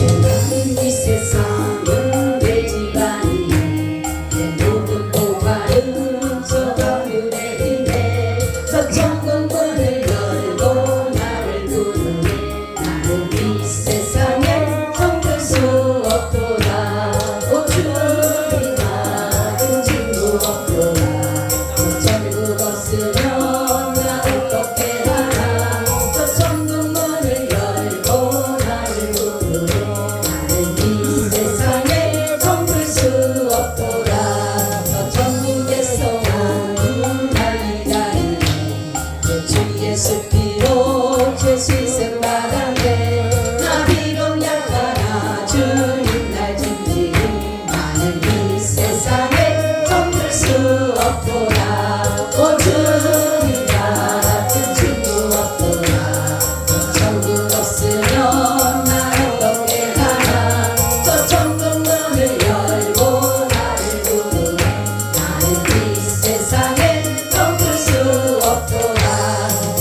이 세상은 내 집안이 내 모든 보화는 저 하늘에 있네. 저 천국 문을 열고 나를 부르네. 나는 이 세상에 정들 수 없도다. 오 주님 같은 친구 없도다. 천국 없으면 나 어떻게 하나. 저 천국 문을 열고 나를 부르네. 나는 이 세상에 정들 수 없도다. 저 천국에서 온 난리가 있네. 주 예수 피로 죄 씻음 받았네. 나 비록 약하나 주님 날 지키니. 나는 이 세상에 정들 수 없도다. 오 주님 같은 친구 없도다. 저 천국 없으면 나 어떻게 하나. 저 천국 문을 열고 나를 부르네. 나는 이 세상에 정들 수 없도다.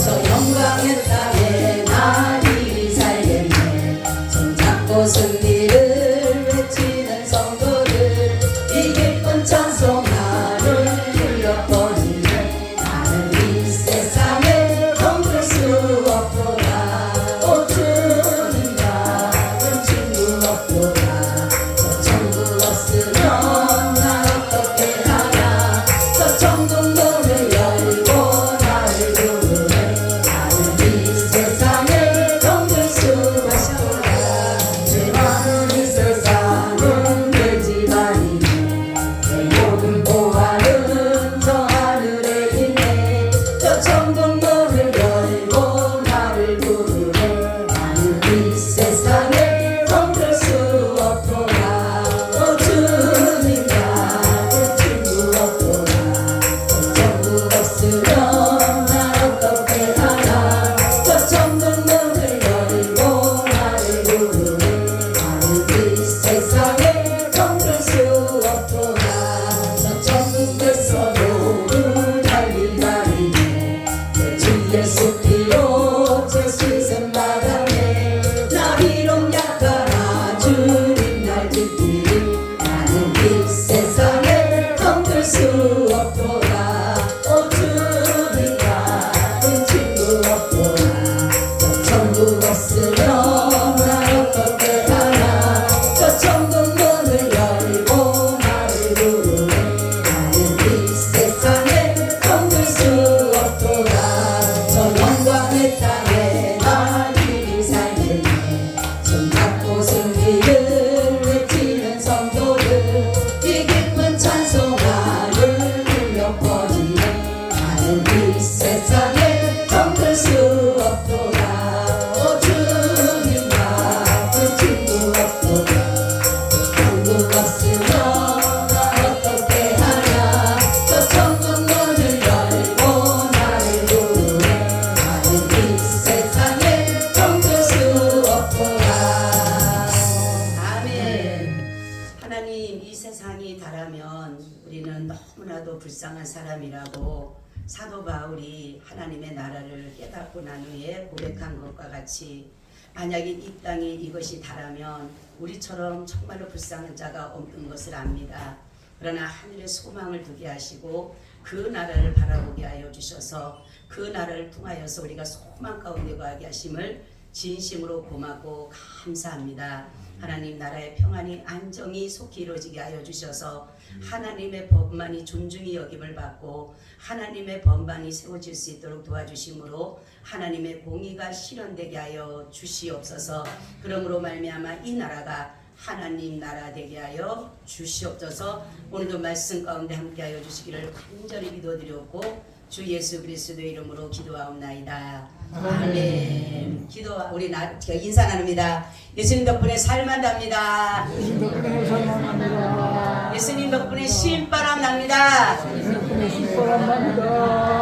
저 영광의 땅에 나리 살겠네. 손잡고 승리를 외치는 성도들. 이 기쁜 찬송 나를 울려 퍼지네. 나는 이 세상에 정들 수 없도다. 오 주님 같은 친구 없도다. 저 천국 없으면 나 어떻게 하나. 저 천국 문을 열고 나를 부르네. 나는 이 세상에 정들 수 없도다. 죄 많은 이 세상은 내 집안이네. 내 모든 보화는 저 하늘에 있네. 저 천국 문을 열고 나를 부르네. 나는 이 세상에 정들 수 없도다. 오 주님 같은 친구 없도다. 저 천국 없으면 나 어떻게 하나. 저 천국 문을 열고 나를 부르네. 나는 이 세상에 정들 수 없도다. 저 천국에서도 난리가 있네. 주 예수 피로 죄 씻음 받았네. 나 비록 약하나 주님 날 지키니. 나는 이 세상에 정들 수 없도다. 오 주님 같은 친구 없도다. 저 천국 없으면 나 어떻게 하나. 저 천국 문을 열고 나를 부르네. 나는 이 세상에 정들 수 없도다. 저 영광의 땅에 나리 살겠네. 손잡고 승리를 외치는 성도들. 이 기쁜 찬송 나를 울려 퍼지네. 나는 이 세상에 정들 수 없도다. 오 주님 같은 친구 없도다. 천국 없으면 나 어떻게 하나. 저 천국 문을 열고 나를 부르네. 나는 이 세상에 정들 수 없도다. 아멘. 하나님, 이 세상이 다라면 우리는 너무나도 불쌍한 사람이라고 사도 바울이 하나님의 나라를 깨닫고 난 후에 고백한 것과 같이, 만약에 이 땅이 이것이 다라면 우리처럼 정말로 불쌍한 자가 없는 것을 압니다. 그러나 하늘의 소망을 두게 하시고 그 나라를 바라보게 하여 주셔서 그 나라를 통하여서 우리가 소망 가운데 거하게 하심을 진심으로 고맙고 감사합니다. 하나님 나라의 평안이 안정이 속히 이루어지게 하여 주셔서 하나님의 법만이 존중이 여김을 받고 하나님의 법만이 세워질 수 있도록 도와주심으로 하나님의 공의가 실현되게 하여 주시옵소서. 그러므로 말미암아 이 나라가 하나님 나라 되게 하여 주시옵소서. 오늘도 말씀 가운데 함께 하여 주시기를 간절히 기도드렸고 주 예수 그리스도의 이름으로 기도하옵나이다. 아멘. 기도 우리 인사 나눕니다. 예수님 덕분에 살만답니다. 예수님 덕분에 신바람 납니다.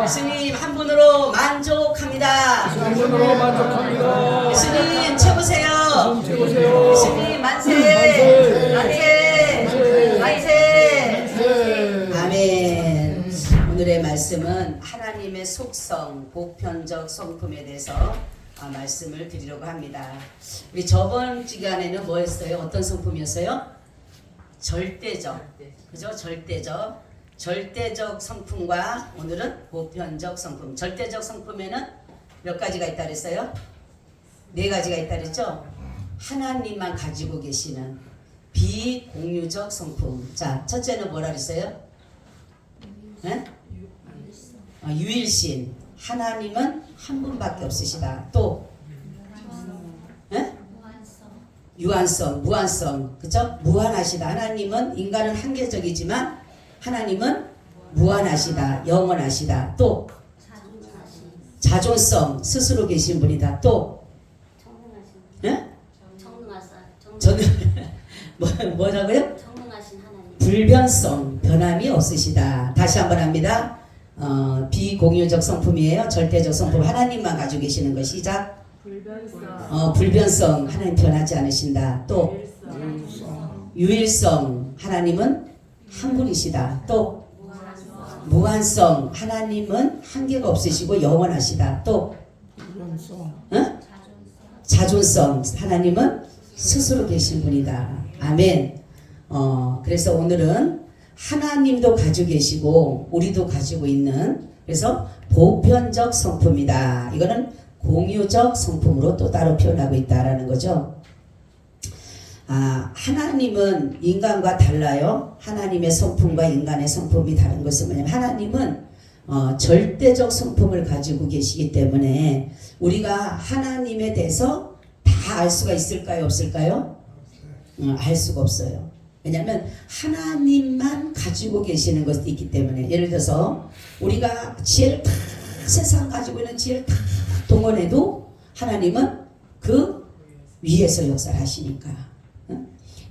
예수님 한 분으로 만족합니다. 예수님 최고세요. 예수님 만세. 만세. 아멘. 오늘의 말씀은 하나님의 속성, 보편적 성품에 대해서 말씀을 드리려고 합니다. 우리 저번 시간에는 뭐였어요? 어떤 성품이었어요? 절대적, 그죠? 절대적 성품과 오늘은 보편적 성품. 절대적 성품에는 몇 가지가 있다 그랬어요? 4가지가 있다 그랬죠? 하나님만 가지고 계시는 비공유적 성품. 자, 첫째는 뭐라 그랬어요? 네? 유일신. 하나님은 한 분밖에 없으시다. 또 네? 유한성, 무한성. 그죠? 무한하시다. 하나님은, 인간은 한계적이지만 하나님은 무한하시다. 영원하시다. 또 자존성, 스스로 계신 분이다. 또 네? 뭐라고요? 전능하신 하나님. 불변성, 변함이 없으시다. 다시 한번 합니다. 비공유적 성품이에요. 절대적 성품. 하나님만 가지고 계시는 거. 시작. 불변성. 하나님 변하지 않으신다. 또 유일성. 하나님은 한 분이시다. 또 무한성. 하나님은 한계가 없으시고 영원하시다. 또 자존성. 하나님은 스스로 계신 분이다. 아멘. 그래서 오늘은 하나님도 가지고 계시고 우리도 가지고 있는, 그래서 보편적 성품이다. 이거는 공유적 성품으로 또 따로 표현하고 있다라는 거죠. 하나님은 인간과 달라요. 하나님의 성품과 인간의 성품이 다른 것은 뭐냐면, 하나님은 절대적 성품을 가지고 계시기 때문에 우리가 하나님에 대해서 다 알 수가 있을까요? 없을까요? 알 수가 없어요. 왜냐하면 하나님만 가지고 계시는 것이 있기 때문에. 예를 들어서 우리가 지혜를 다, 세상 가지고 있는 지혜를 다 동원해도 하나님은 그 위에서 역사를 하시니까.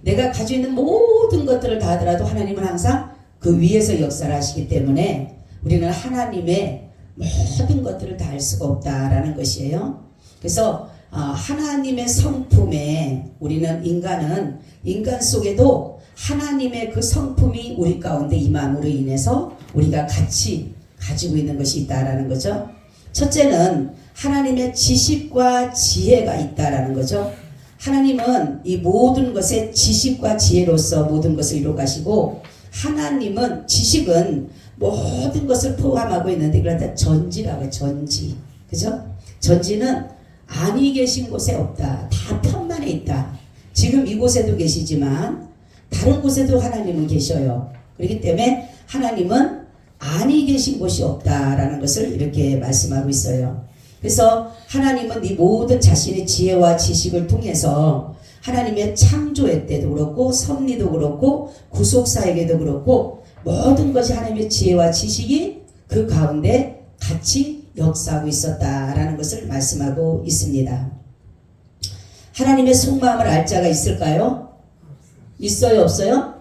내가 가지고 있는 모든 것들을 다 하더라도 하나님은 항상 그 위에서 역사를 하시기 때문에 우리는 하나님의 모든 것들을 다 알 수가 없다라는 것이에요. 그래서 하나님의 성품에 우리는, 인간은 인간 속에도 하나님의 그 성품이 우리 가운데 임함으로 인해서 우리가 같이 가지고 있는 것이 있다라는 거죠. 첫째는 하나님의 지식과 지혜가 있다라는 거죠. 하나님은 이 모든 것의 지식과 지혜로서 모든 것을 이루어 가시고, 하나님은, 지식은 모든 것을 포함하고 있는데 그런데 전지라고 해요. 전지. 그죠? 전지는 아니 계신 곳에 없다. 다 편만에 있다. 지금 이곳에도 계시지만 다른 곳에도 하나님은 계셔요. 그렇기 때문에 하나님은 아니 계신 곳이 없다라는 것을 이렇게 말씀하고 있어요. 그래서 하나님은 이 모든 자신의 지혜와 지식을 통해서 하나님의 창조의 때도 그렇고 섭리도 그렇고 구속사에게도 그렇고 모든 것이 하나님의 지혜와 지식이 그 가운데 같이 역사하고 있었다라는 것을 말씀하고 있습니다. 하나님의 속마음을 알 자가 있을까요? 있어요? 없어요?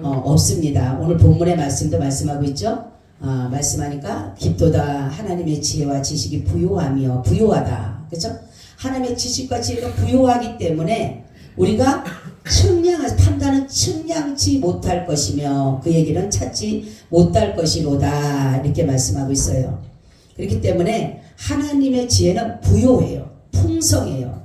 없습니다. 오늘 본문의 말씀도 말씀하고 있죠. 말씀하니까 깊도다 하나님의 지혜와 지식이 부요하며, 부요하다. 그렇죠? 하나님의 지식과 지혜가 부요하기 때문에 우리가 판단은 측량치 못할 것이며 그 얘기는 찾지 못할 것이로다, 이렇게 말씀하고 있어요. 그렇기 때문에 하나님의 지혜는 부요해요. 풍성해요.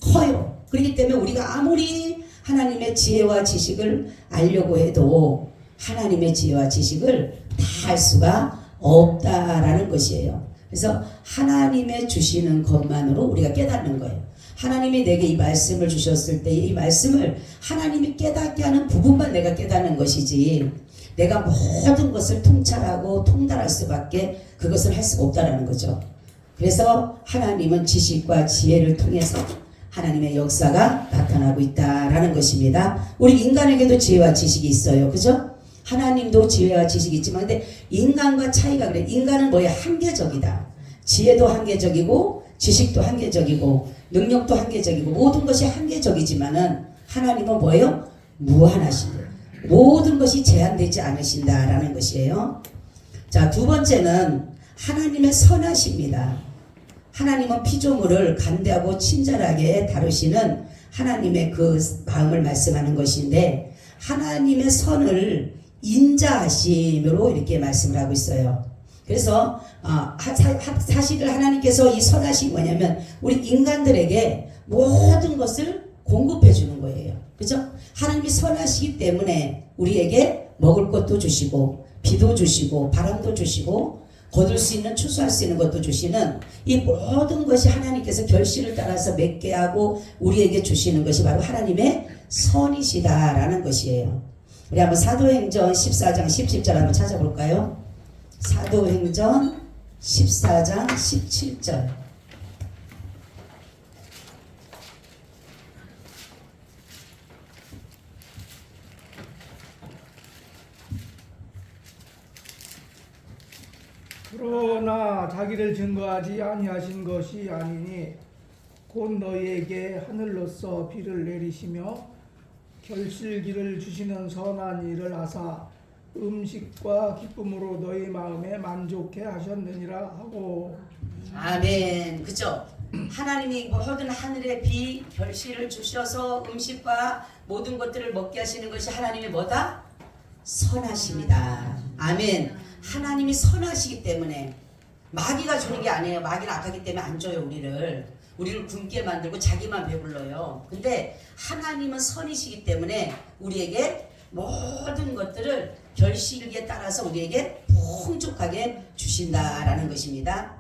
커요. 그렇기 때문에 우리가 아무리 하나님의 지혜와 지식을 알려고 해도 하나님의 지혜와 지식을 다 알 수가 없다라는 것이에요. 그래서 하나님의 주시는 것만으로 우리가 깨닫는 거예요. 하나님이 내게 이 말씀을 주셨을 때 이 말씀을 하나님이 깨닫게 하는 부분만 내가 깨닫는 것이지, 내가 모든 것을 통찰하고 통달할 수밖에 그것을 할 수가 없다라는 거죠. 그래서 하나님은 지식과 지혜를 통해서 하나님의 역사가 나타나고 있다라는 것입니다. 우리 인간에게도 지혜와 지식이 있어요. 그죠? 하나님도 지혜와 지식이 있지만, 근데 인간과 차이가 그래. 인간은 뭐야? 한계적이다. 지혜도 한계적이고 지식도 한계적이고 능력도 한계적이고 모든 것이 한계적이지만은 하나님은 뭐예요? 무한하신다. 모든 것이 제한되지 않으신다라는 것이에요. 자, 두 번째는 하나님의 선하십니다. 하나님은 피조물을 간대하고 친절하게 다루시는 하나님의 그 마음을 말씀하는 것인데, 하나님의 선을 인자하심으로 이렇게 말씀을 하고 있어요. 그래서 사실 하나님께서 이 선하신 뭐냐면 우리 인간들에게 모든 것을 공급해 주는 거예요. 그죠? 하나님이 선하시기 때문에 우리에게 먹을 것도 주시고 비도 주시고 바람도 주시고 거둘 수 있는 추수할 수 있는 것도 주시는 이 모든 것이 하나님께서 결실을 따라서 맺게 하고 우리에게 주시는 것이 바로 하나님의 선이시다라는 것이에요. 우리 한번 사도행전 14장 17절 한번 찾아볼까요? 사도행전 14장 17절. 그러나 자기를 증거하지 아니하신 것이 아니니 곧 너희에게 하늘로서 비를 내리시며 결실기를 주시는 선한 일을 하사 음식과 기쁨으로 너희 마음에 만족해 하셨느니라 하고. 아멘. 그죠? 하나님이 모든 하늘의 비 결실을 주셔서 음식과 모든 것들을 먹게 하시는 것이 하나님의 뭐다? 선하십니다. 아멘. 하나님이 선하시기 때문에 마귀가 주는 게 아니에요. 마귀는 악하기 때문에 안 줘요. 우리를 굶게 만들고 자기만 배불러요. 근데 하나님은 선이시기 때문에 우리에게 모든 것들을 결실기에 따라서 우리에게 풍족하게 주신다라는 것입니다.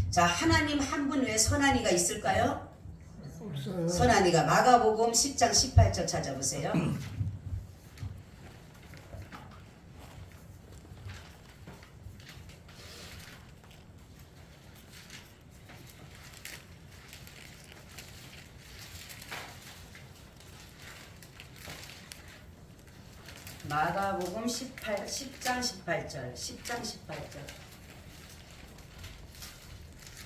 자, 하나님 한 분 외에 선한 이가 있을까요? 없어요. 선한 이가 마가복음 10장 18절 찾아보세요. 마가복음 10장 18절.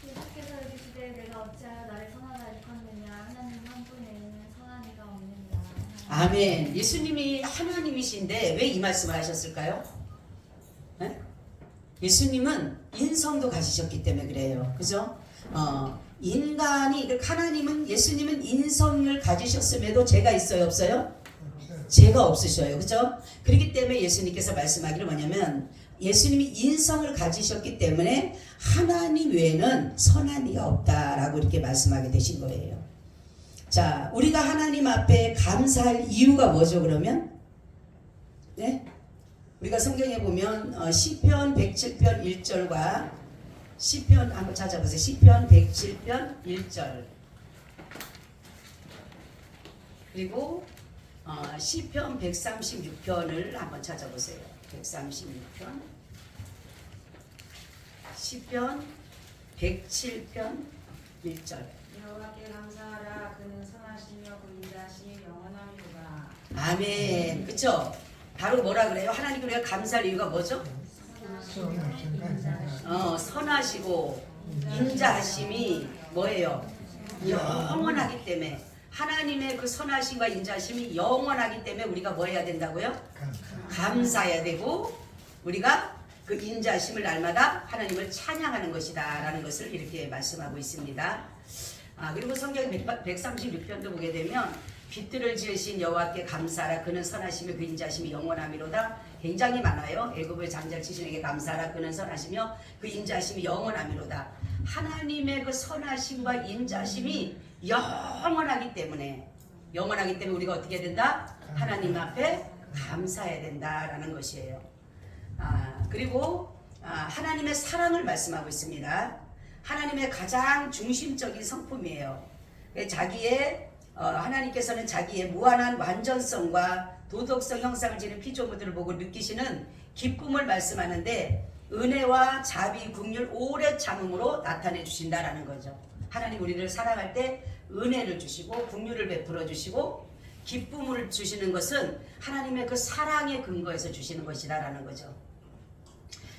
예수께서 이르시되 내가 어찌하여 나를 선하다 일컫느냐 하나님 한 분에는 선한 이가 없느니라. 아멘. 예수님이 하나님이신데 왜 이 말씀을 하셨을까요? 네? 예수님은 인성도 가지셨기 때문에 그래요. 그죠? 하나님은 예수님은 인성을 가지셨음에도 죄가 있어요, 없어요? 죄가 없으셔요. 그죠? 그렇기 때문에 예수님께서 말씀하기를 뭐냐면 예수님이 인성을 가지셨기 때문에 하나님 외에는 선한 이가 없다라고 이렇게 말씀하게 되신 거예요. 자, 우리가 하나님 앞에 감사할 이유가 뭐죠, 그러면? 네? 우리가 성경에 보면 시편 107편 1절과 시편 한번 찾아보세요. 시편 107편 1절 그리고 시편 136편을 한번 찾아보세요. 136편 시편 107편 1절 여호와께 감사하라. 그는 선하시며 그 인자하심이 영원하리로다. 아멘. 그쵸? 바로 뭐라 그래요? 하나님께 우리가 감사할 이유가 뭐죠? 선하시고 인자하심이 뭐예요? 영원하기 때문에 하나님의 그 선하심과 인자하심이 영원하기 때문에 우리가 뭐 해야 된다고요? 감사해야 되고 우리가 그 인자하심을 날마다 하나님을 찬양하는 것이다 라는 것을 이렇게 말씀하고 있습니다. 그리고 성경 136편도 보게 되면 빛들을 지으신 여호와께 감사하라. 그는 선하시며 그 인자하심이 영원하미로다. 굉장히 많아요. 애굽의 장자를 치신 에게 감사하라. 그는 선하시며 그 인자하심이 영원하미로다. 하나님의 그 선하심과 인자하심이 영원하기 때문에 우리가 어떻게 된다? 하나님 앞에 감사해야 된다라는 것이에요. 그리고 하나님의 사랑을 말씀하고 있습니다. 하나님의 가장 중심적인 성품이에요. 하나님께서는 자기의 무한한 완전성과 도덕성 형상을 지닌 피조물들을 보고 느끼시는 기쁨을 말씀하는데 은혜와 자비, 긍휼, 오래 참음으로 나타내 주신다라는 거죠. 하나님 우리를 사랑할 때 은혜를 주시고 긍휼을 베풀어 주시고 기쁨을 주시는 것은 하나님의 그 사랑의 근거에서 주시는 것이다라는 거죠.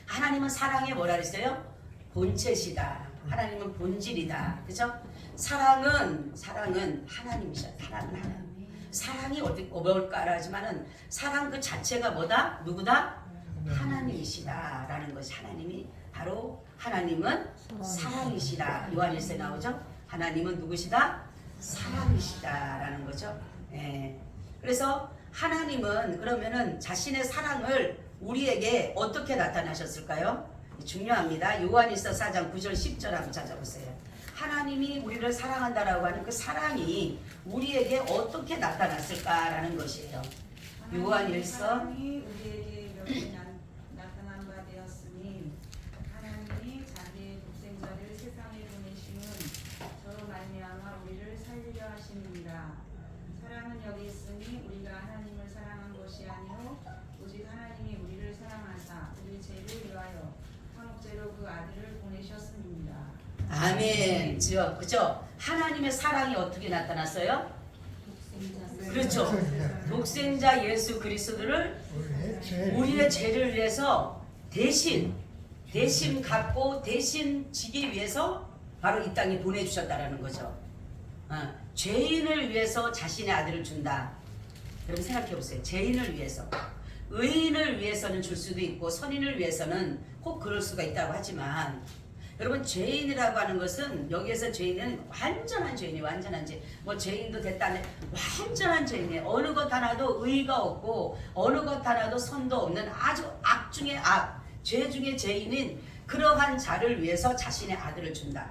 하나님은 사랑에 뭐라 그랬어요? 본체시다. 하나님은 본질이다. 그죠? 사랑은 하나님이셔. 사랑은 하나님. 사랑이 뭘까 하지만은 사랑 그 자체가 뭐다? 누구다? 하나님이시다라는 것이 하나님이 바로 하나님은 사랑이시다. 요한일서에 나오죠? 하나님은 누구시다? 사랑이시다라는 거죠. 예. 그래서 하나님은 그러면은 자신의 사랑을 우리에게 어떻게 나타나셨을까요? 중요합니다. 요한일서 4장 9절 10절 한번 찾아보세요. 하나님이 우리를 사랑한다라고 하는 그 사랑이 우리에게 어떻게 나타났을까라는 것이에요. 요한일서 사랑이 우리에게 이렇게 나타난 바 되었으니 하나님이 자기의 독생자를 세상에 보내심은 저로 말미암아 우리를 살리려 하심이니라. 사랑은 여기 있으니 우리가 하나님을 사랑한 것이 아니요 오직 하나님이 우리를 사랑하사 우리 죄를 위하여 한옥죄로 그 아들을 보내셨습니다. 아멘. 그죠? 하나님의 사랑이 어떻게 나타났어요? 그렇죠. 독생자 예수 그리스도를 우리의 죄를 위해서 대신 갚고 대신 지기 위해서 바로 이 땅에 보내주셨다라는 거죠. 죄인을 위해서 자신의 아들을 준다. 여러분 생각해 보세요. 죄인을 위해서. 의인을 위해서는 줄 수도 있고 선인을 위해서는 꼭 그럴 수가 있다고 하지만 여러분 죄인이라고 하는 것은 여기에서 죄인은 완전한 죄인이에요. 완전한 죄인. 뭐 죄인도 됐다네. 완전한 죄인이에요. 어느 것 하나도 의의가 없고 어느 것 하나도 선도 없는 아주 악 중에 악, 죄 중에 죄인인 그러한 자를 위해서 자신의 아들을 준다.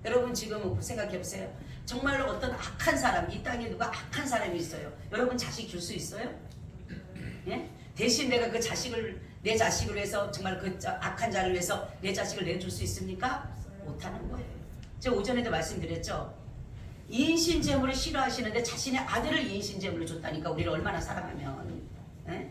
여러분 지금 생각해 보세요. 정말로 어떤 악한 사람, 이 땅에 누가 악한 사람이 있어요. 여러분 자식 줄 수 있어요? 예? 대신 내가 그 자식을 내 자식을 위해서 정말 그 악한 자를 위해서 내 자식을 내줄 수 있습니까? 못하는 거예요. 제가 오전에도 말씀드렸죠. 인신제물을 싫어하시는데 자신의 아들을 인신제물로 줬다니까 우리를 얼마나 사랑하면. 예?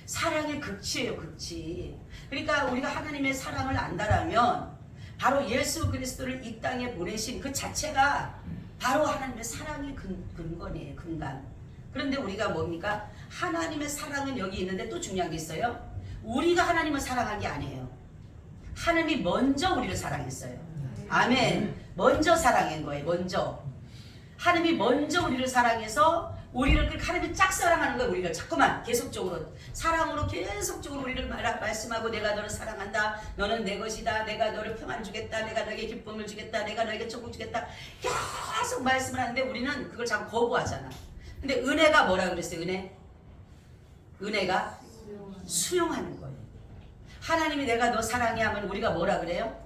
사랑의 극치예요. 극치. 그러니까 우리가 하나님의 사랑을 안다라면 바로 예수 그리스도를 이 땅에 보내신 그 자체가 바로 하나님의 사랑의 근거네요. 근간. 그런데 우리가 뭡니까? 하나님의 사랑은 여기 있는데 또 중요한 게 있어요. 우리가 하나님을 사랑한 게 아니에요. 하나님이 먼저 우리를 사랑했어요. 아멘. 먼저 사랑한 거예요. 먼저. 하나님이 먼저 우리를 사랑해서 우리를 그렇게 하나님이 짝사랑하는 거예요. 우리를 자꾸만 계속적으로 사랑으로 계속적으로 우리를 말씀하고 내가 너를 사랑한다. 너는 내 것이다. 내가 너를 평안 주겠다. 내가 너에게 기쁨을 주겠다. 내가 너에게 천국 주겠다. 계속 말씀을 하는데 우리는 그걸 자꾸 거부하잖아. 근데 은혜가 뭐라 그랬어요? 은혜가 수용하는 거예요. 하나님이 내가 너 사랑해 하면 우리가 뭐라 그래요?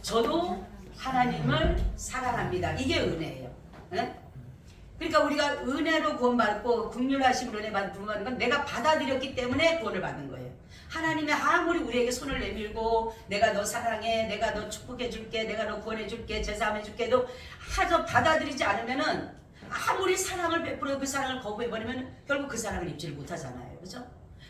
저도 하나님을 사랑합니다. 이게 은혜예요. 네? 그러니까 우리가 은혜로 구원받고 긍휼하심으로 은혜 받는 건 내가 받아들였기 때문에 구원을 받는 거예요. 하나님이 아무리 우리에게 손을 내밀고 내가 너 사랑해, 내가 너 축복해 줄게, 내가 너 구원해 줄게, 제사함해 줄게도 하도 받아들이지 않으면은 아무리 사랑을 베풀어 그 사랑을 거부해 버리면 결국 그 사랑을 입지를 못하잖아요. 그렇죠?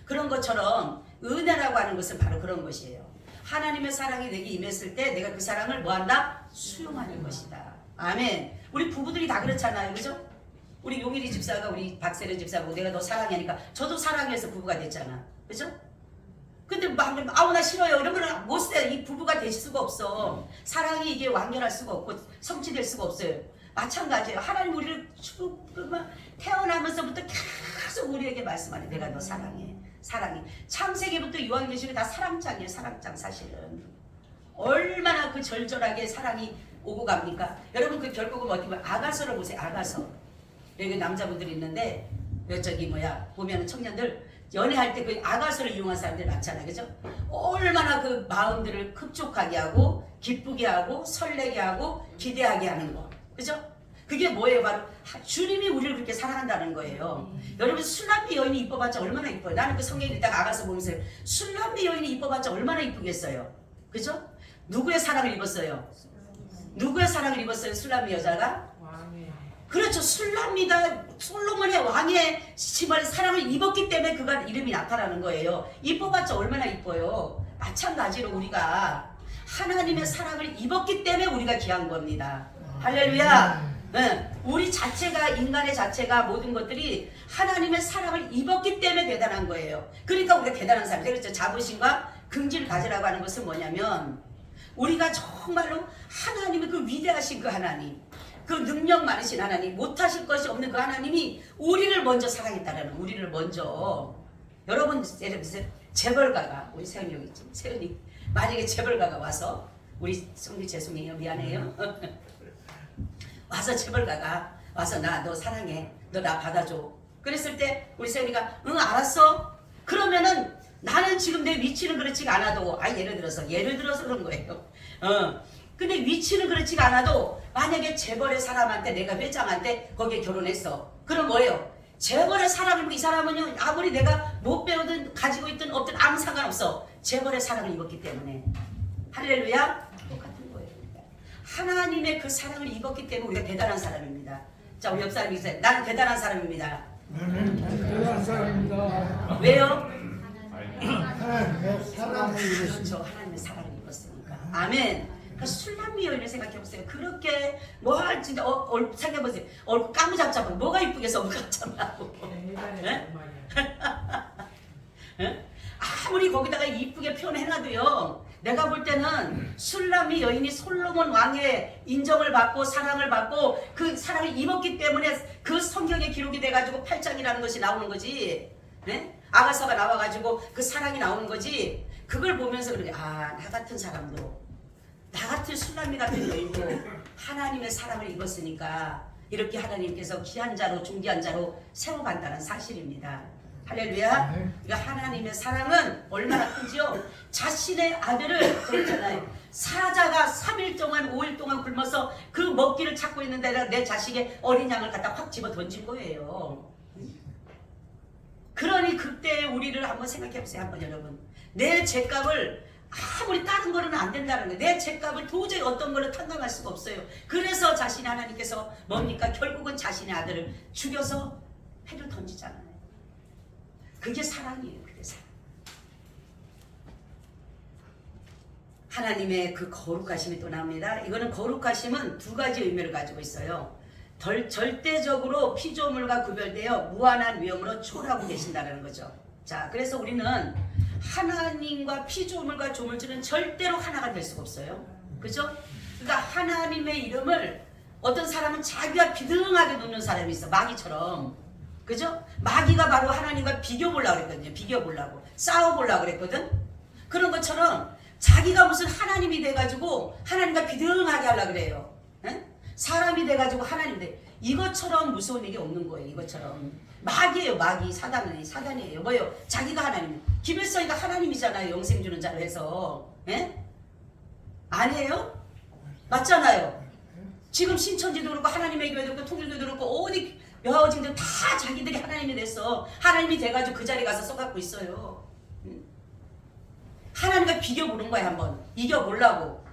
그런 것처럼 은혜라고 하는 것은 바로 그런 것이에요. 하나님의 사랑이 내게 임했을 때 내가 그 사랑을 뭐한다? 수용하는 것이다. 아멘. 우리 부부들이 다 그렇잖아요. 그죠? 우리 용일이 집사가 우리 박세련 집사하고 내가 너 사랑하니까 저도 사랑해서 부부가 됐잖아. 그죠? 근데 막 아우 나 싫어요 이러면 못돼. 이 부부가 될 수가 없어. 사랑이 이게 완결할 수가 없고 성취될 수가 없어요. 마찬가지예요. 하나님 우리를 태어나면서부터 계속 우리에게 말씀하네. 내가 너 사랑해. 사랑해. 창세기부터 요한계시록 다 사랑장이에요. 사랑장 사실은. 얼마나 그 절절하게 사랑이 오고 갑니까? 여러분 그 결국은 어떻게 보면 아가서를 보세요. 아가서. 여기 남자분들이 있는데 저기 보면 청년들 연애할 때 그 아가서를 이용한 사람들 많잖아요. 그죠? 얼마나 그 마음들을 흡족하게 하고 기쁘게 하고 설레게 하고 기대하게 하는 거. 그죠? 그게 뭐예요? 바로 주님이 우리를 그렇게 사랑한다는 거예요. 여러분 술람비 여인이 이뻐봤자 얼마나 이뻐요. 나는 그 성경 읽다가 아가서 보면서 술람비 여인이 이뻐봤자 얼마나 이쁘겠어요. 그죠? 누구의 사랑을 입었어요? 누구의 사랑을 입었어요? 술람비 여자가? 그렇죠. 술람미가 솔로몬의 왕의 정말 사랑을 입었기 때문에 그가 이름이 나타나는 거예요. 이뻐봤자 얼마나 이뻐요. 마찬가지로 우리가 하나님의 사랑을 입었기 때문에 우리가 귀한 겁니다. 할렐루야. 네. 우리 자체가 인간의 자체가 모든 것들이 하나님의 사랑을 입었기 때문에 대단한 거예요. 그러니까 우리가 대단한 사람. 그렇죠. 자부심과 긍지를 가지라고 하는 것은 뭐냐면 우리가 정말로 하나님의 그 위대하신 그 하나님, 그 능력 많으신 하나님, 못하실 것이 없는 그 하나님이 우리를 먼저 사랑했다라는, 우리를 먼저. 여러분 예를 들어서 재벌가가, 우리 세연이 여기 있지, 세연이 만약에 재벌가가 와서, 우리 성리 죄송해요, 미안해요. 와서 재벌가가 와서 나 너 사랑해, 너 나 받아줘. 그랬을 때 우리 세연이가 응 알았어. 그러면은 나는 지금 내 위치는 그렇지가 않아도 예를 들어서 그런 거예요. 근데 위치는 그렇지가 않아도 만약에 재벌의 사람한테 내가 회장한테 거기에 결혼했어. 그럼 뭐예요? 재벌의 사랑을 이 사람은요 아무리 내가 못 배우든 가지고 있든 없든 아무 상관없어. 재벌의 사랑을 입었기 때문에 할렐루야 똑같은 거예요. 하나님의 그 사랑을 입었기 때문에 우리가 대단한 사람입니다. 자 우리 옆 사람이 있어요. 나는 대단한 사람입니다. 대단한 사람입니다. 왜요? 하나님의 사랑을 입으신 그렇죠. 하나님의 사랑을 입었으니까. 아멘. 그러니까 술남미 여인을 생각해보세요. 그렇게 뭐 진짜 생각해보세요. 얼굴 까무잡잡하고 뭐가 이쁘겠어 까무잡잡하고. 아무리 거기다가 이쁘게 표현해놔도요. 내가 볼 때는 술남미 여인이 솔로몬 왕의 인정을 받고 사랑을 받고 그 사랑을 입었기 때문에 그 성경에 기록이 돼가지고 8장이라는 것이 나오는 거지. 네? 아가서가 나와가지고 그 사랑이 나오는 거지. 그걸 보면서 그러게 나 같은 사람도 나 같은 술남미 같은 여인도 하나님의 사랑을 입었으니까 이렇게 하나님께서 귀한 자로 존귀한 자로 세워간다는 사실입니다. 할렐루야. 그러니까 하나님의 사랑은 얼마나 큰지요. 자신의 아들을 그랬잖아요. 사자가 3일 동안 5일 동안 굶어서 그 먹기를 찾고 있는데 내 자식의 어린 양을 갖다 확 집어 던진 거예요. 그러니 그때 우리를 한번 생각해 보세요. 한번 여러분. 내 죗값을 아무리 다른 거는 안 된다는 거예요. 내 죗값을 도저히 어떤 거를 탕감할 수가 없어요. 그래서 자신이 하나님께서 뭡니까? 결국은 자신의 아들을 죽여서 해를 던지잖아요. 그게 사랑이에요. 그게 사랑. 하나님의 그 거룩하심이 또 나옵니다. 이거는 거룩하심은 두 가지 의미를 가지고 있어요. 절대적으로 피조물과 구별되어 무한한 위엄으로 초월하고 계신다는 거죠. 자, 그래서 우리는 하나님과 피조물과 조물주는 절대로 하나가 될 수가 없어요. 그죠? 그러니까 하나님의 이름을 어떤 사람은 자기와 비등하게 놓는 사람이 있어. 마귀처럼. 그죠? 마귀가 바로 하나님과 비교보려고 그랬거든요. 비교보려고. 싸워보려고 그랬거든. 그런 것처럼 자기가 무슨 하나님이 돼가지고 하나님과 비등하게 하려고 그래요. 에? 사람이 돼가지고 하나님 돼. 이것처럼 무서운 일이 없는 거예요. 이것처럼. 마귀예요. 마귀. 사단이에요. 뭐예요? 자기가 하나님. 김일성이가 하나님이잖아요. 영생 주는 자로 해서. 에? 아니에요? 맞잖아요. 지금 신천지도 그렇고 하나님의 교회도 그렇고 통일교도 그렇고 어디 여호와증들 다 자기들이 하나님이 됐어. 하나님이 돼가지고 그 자리에 가서 써갖고 있어요. 하나님과 비교보는 거야. 한번 이겨보려고.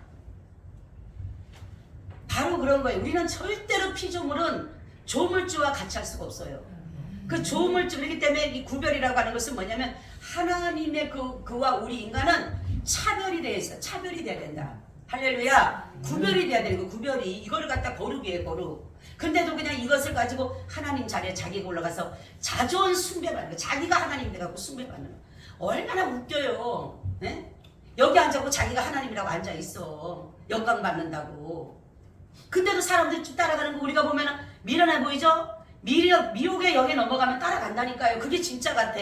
바로 그런 거예요. 우리는 절대로 피조물은 조물주와 같이 할 수가 없어요. 그 조물주이기 때문에 이 구별이라고 하는 것은 뭐냐면 하나님의 그와 우리 인간은 차별이 되어 있어요. 차별이 돼야 된다. 할렐루야. 구별이 돼야 되는 거. 구별이 이거를 갖다 거룩이에요. 거룩. 근데도 그냥 이것을 가지고 하나님 자리에 자기가 올라가서 자존 숭배받는 거. 자기가 하나님 돼갖고 숭배받는 거. 얼마나 웃겨요. 네? 여기 앉아고 자기가 하나님이라고 앉아있어. 영광 받는다고. 근데도 사람들이 쭉 따라가는 거 우리가 보면 미련해 보이죠? 미혹의 영에 넘어가면 따라간다니까요. 그게 진짜 같아.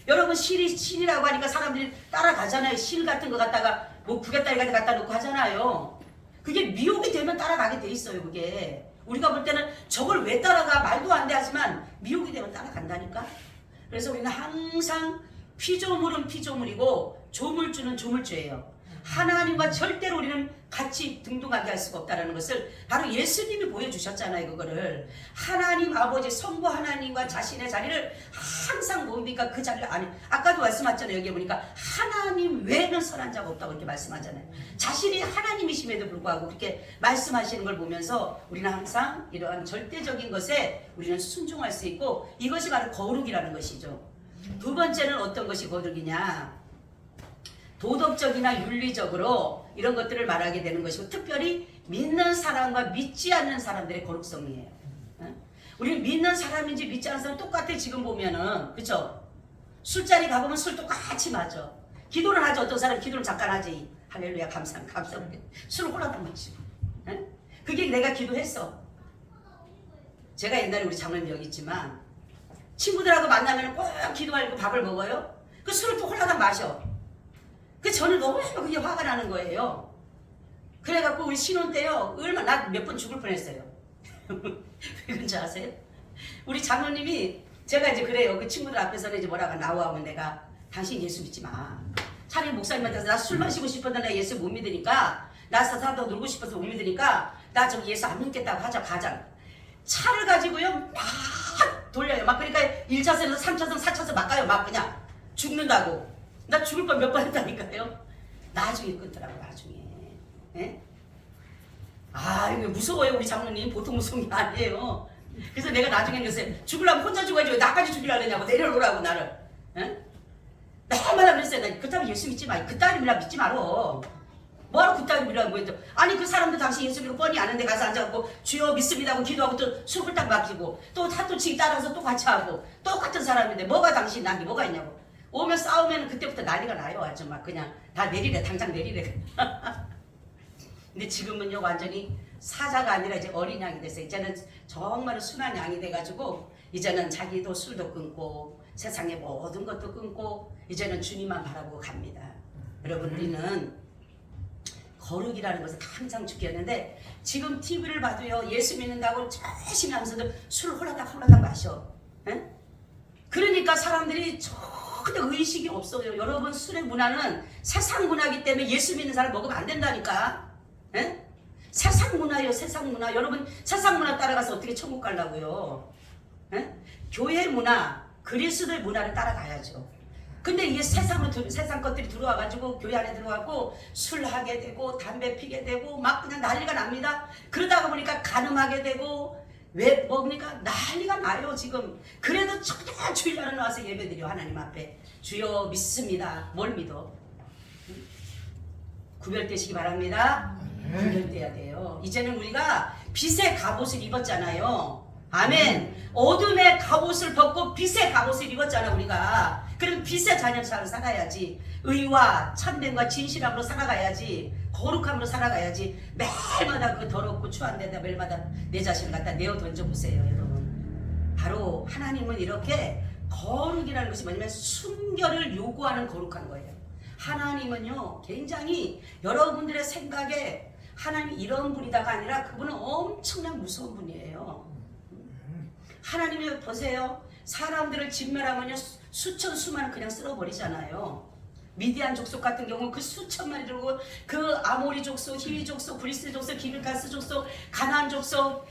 여러분 신이라고 하니까 사람들이 따라가잖아요. 실 같은 거 갖다가 뭐 구렛다리 같은 거 갖다 놓고 하잖아요. 그게 미혹이 되면 따라가게 돼 있어요. 그게. 우리가 볼 때는 저걸 왜 따라가 말도 안 돼 하지만 미혹이 되면 따라간다니까. 그래서 우리는 항상 피조물은 피조물이고 조물주는 조물주예요. 하나님과 절대로 우리는 같이 등등하게 할 수가 없다는 것을 바로 예수님이 보여주셨잖아요. 그거를 하나님 아버지 성부 하나님과 자신의 자리를 항상 뭡니까? 그 자리를 아까도 말씀하셨잖아요. 여기 보니까 하나님 외에는 선한 자가 없다고 이렇게 말씀하잖아요. 자신이 하나님이심에도 불구하고 그렇게 말씀하시는 걸 보면서 우리는 항상 이러한 절대적인 것에 우리는 순종할 수 있고 이것이 바로 거룩이라는 것이죠. 두 번째는 어떤 것이 거룩이냐? 도덕적이나 윤리적으로 이런 것들을 말하게 되는 것이고 특별히 믿는 사람과 믿지 않는 사람들의 거룩성이에요. 우리 믿는 사람인지 믿지 않는 사람 똑같아. 지금 보면은 그렇죠? 술자리 가보면 술 똑같이 마셔. 기도를 하죠. 어떤 사람 기도를 잠깐 하지. 할렐루야 감사합니다. 술을 홀라당 마시고. 그게 내가 기도했어. 제가 옛날에 우리 장로님 여기 있지만 친구들하고 만나면 꼭 기도하고 밥을 먹어요. 그 술을 또 홀라당 마셔. 그 저는 너무 그게 화가 나는 거예요. 그래갖고 우리 신혼 때요. 얼마나 나 몇 번 죽을 뻔했어요. 왜 그런지 아세요? 우리 장로님이 제가 이제 그래요. 그 친구들 앞에서는 이제 뭐라고 나오면 내가 당신 예수 믿지 마. 차라리 목사님한테서 나 술 마시고 싶어도 나 예수 못 믿으니까, 나 사람도 놀고 싶어서 못 믿으니까 나 저 예수 안 믿겠다고 하자, 가자. 차를 가지고요 막 돌려요. 막 그러니까 1차선에서 3차선 4차선 막 가요. 막 그냥 죽는다고. 나 죽을 뻔 몇 번 했다니까요. 나중에 끊더라고, 나중에. 예? 아, 이거 무서워요, 우리 장로님. 보통 무서운 게 아니에요. 그래서 내가 나중에 요새 죽으려면 혼자 죽어야지 왜 나까지 죽이려고 그러냐고, 내려놓으라고 나를. 예? 얼마나 그랬어요. 나 그따위 예수 믿지 마. 그따위 밀라 믿지 말어. 뭐하러 그따위 밀라고 뭐했죠. 아니 그 사람도 당신 예수 믿고 뻔히 아는데 가서 앉아갖고 주여 믿습니다 하고 기도하고 또 술 홀딱 맡기고 또 사또치기 따라서 또 같이 하고 똑같은 사람인데 뭐가 당신 난게 뭐가 있냐고. 오면 싸우면 그때부터 난리가 나요. 아주 막 그냥 다 내리래, 당장 내리래. 근데 지금은요 완전히 사자가 아니라 이제 어린 양이 됐어요. 이제는 정말 순한 양이 돼가지고 이제는 자기도 술도 끊고 세상의 모든 것도 끊고 이제는 주님만 바라보고 갑니다. 여러분, 우리는 거룩이라는 것을 항상 지켰는데 지금 TV를 봐도요 예수 믿는다고 열심히 하면서도 술을 홀라닥 마셔. 에? 그러니까 사람들이 전혀 의식이 없어요. 여러분, 술의 문화는 세상 문화이기 때문에 예수 믿는 사람 먹으면 안 된다니까. 에? 세상 문화예요, 세상 문화. 여러분, 세상 문화 따라가서 어떻게 천국 가려고요? 에? 교회 문화, 그리스도의 문화를 따라가야죠. 근데 이게 세상 것들이 들어와가지고 교회 안에 들어가고 술 하게 되고 담배 피게 되고 막 그냥 난리가 납니다. 그러다가 보니까 간음하게 되고 왜 뭡니까? 난리가 나요 지금. 그래도 전혀 주일날은 와서 예배드려 하나님 앞에. 주여 믿습니다. 뭘 믿어? 구별되시기 바랍니다. 구별돼야 돼요. 이제는 우리가 빛의 갑옷을 입었잖아요. 아멘. 어둠의 갑옷을 벗고 빛의 갑옷을 입었잖아 우리가. 그럼 빛의 자녀처럼 살아야지. 의와 참됨과 진실함으로 살아가야지. 거룩함으로 살아가야지. 매일마다 그 더럽고 추한 데다 매일마다 내 자신을 갖다 내어 던져보세요 여러분. 바로 하나님은 이렇게 거룩이라는 것이 뭐냐면 순결을 요구하는 거룩한 거예요. 하나님은요 굉장히 여러분들의 생각에 하나님이 이런 분이다가 아니라 그분은 엄청난 무서운 분이에요. 하나님이 보세요. 사람들을 진멸하면요 수천 수만 그냥 쓸어버리잖아요. 미디안 족속 같은 경우 그 수천 마리 들고 그 아모리 족속, 히위 족속, 브리스 족속, 기빌가스 족속, 가나안 족속,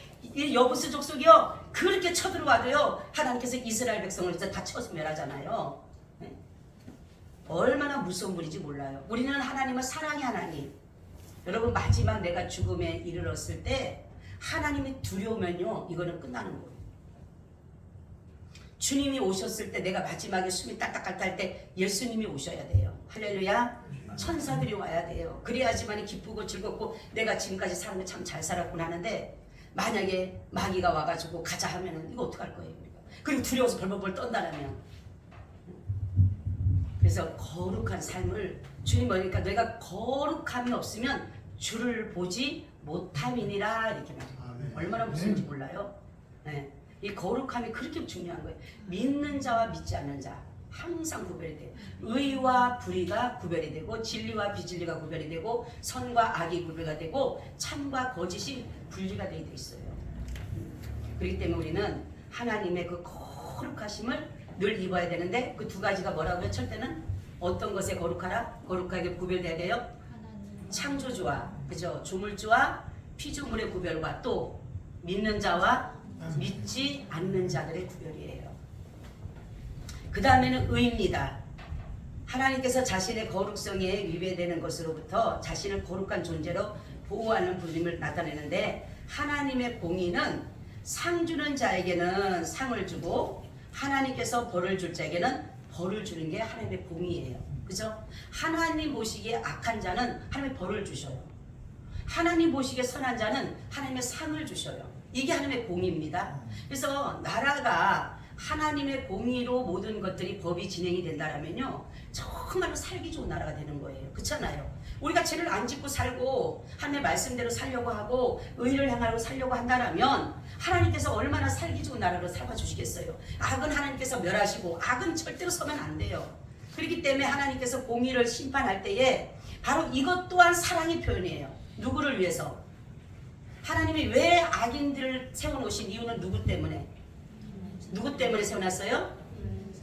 여부스 족속이요 그렇게 쳐들어와도요 하나님께서 이스라엘 백성을 다 쳐서 멸하잖아요. 네? 얼마나 무서운 분인지 몰라요. 우리는 하나님은 사랑의 하나님. 여러분, 마지막 내가 죽음에 이르렀을 때 하나님이 두려우면요 이거는 끝나는 거예요. 주님이 오셨을 때 내가 마지막에 숨이 딱딱할 때 예수님이 오셔야 돼요. 할렐루야. 천사들이 와야 돼요. 그래야지만 기쁘고 즐겁고 내가 지금까지 사는 거 참 잘 살았구나 하는데 만약에 마귀가 와가지고 가자 하면은 이거 어떡할 거예요 우리가. 그리고 두려워서 벌벌벌 떤다라면. 그래서 거룩한 삶을 주님 뭐니까 내가 거룩함이 없으면 주를 보지 못함이니라 이렇게 말해요. 얼마나 무서운지 몰라요. 네. 이 거룩함이 그렇게 중요한 거예요. 믿는 자와 믿지 않는 자 항상 구별이 돼요. 의와 불의가 구별이 되고 진리와 비진리가 구별이 되고 선과 악이 구별이 되고 참과 거짓이 분리가 되어 있어요. 그렇기 때문에 우리는 하나님의 그 거룩하심을 늘 입어야 되는데 그 두 가지가 뭐라고요? 철대는 어떤 것에 거룩하라? 거룩하게 구별돼야 돼요? 하나님. 창조주와 그죠? 조물주와 피조물의 구별과 또 믿는 자와 믿지 않는 자들의 구별이에요. 그 다음에는 의입니다. 하나님께서 자신의 거룩성에 위배되는 것으로부터 자신을 거룩한 존재로 보호하는 분임을 나타내는데 하나님의 공의는 상 주는 자에게는 상을 주고 하나님께서 벌을 줄 자에게는 벌을 주는 게 하나님의 공의예요. 그죠? 하나님 보시기에 악한 자는 하나님의 벌을 주셔요. 하나님 보시기에 선한 자는 하나님의 상을 주셔요. 이게 하나님의 공의입니다. 그래서 나라가 하나님의 공의로 모든 것들이 법이 진행이 된다면요 정말로 살기 좋은 나라가 되는 거예요. 그렇잖아요. 우리가 죄를 안 짓고 살고 하나님의 말씀대로 살려고 하고 의를 행하고 살려고 한다면 하나님께서 얼마나 살기 좋은 나라로 삼아주시겠어요. 악은 하나님께서 멸하시고 악은 절대로 서면 안 돼요. 그렇기 때문에 하나님께서 공의를 심판할 때에 바로 이것 또한 사랑의 표현이에요. 누구를 위해서? 하나님이 왜 악인들을 세워놓으신 이유는 누구 때문에? 누구 때문에 세워놨어요?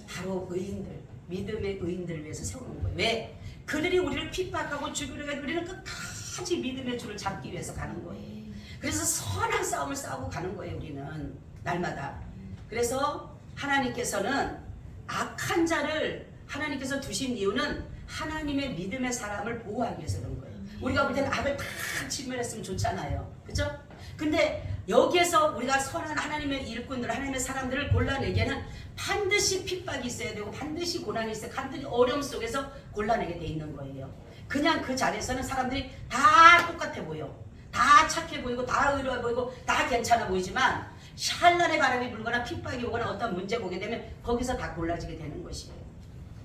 바로 의인들. 믿음의 의인들을 위해서 세우는 거예요. 왜? 그들이 우리를 핍박하고 죽이려고 해도 우리는 끝까지 믿음의 줄을 잡기 위해서 가는 거예요. 그래서 선한 싸움을 싸우고 가는 거예요. 우리는 날마다. 그래서 하나님께서는 악한 자를 하나님께서 두신 이유는 하나님의 믿음의 사람을 보호하기 위해서 그런 거예요. 우리가 볼 때는 악을 다 진멸했으면 좋잖아요. 그죠? 근데 여기에서 우리가 선한 하나님의 일꾼들, 하나님의 사람들을 골라내기에는 반드시 핍박이 있어야 되고 반드시 고난이 있어야 되고 반드시 어려움 속에서 골라내게 돼 있는 거예요. 그냥 그 자리에서는 사람들이 다 똑같아 보여. 다 착해 보이고 다 의로해 보이고 다 괜찮아 보이지만 찬란의 바람이 불거나 핍박이 오거나 어떤 문제가 오게 되면 거기서 다 골라지게 되는 것이에요.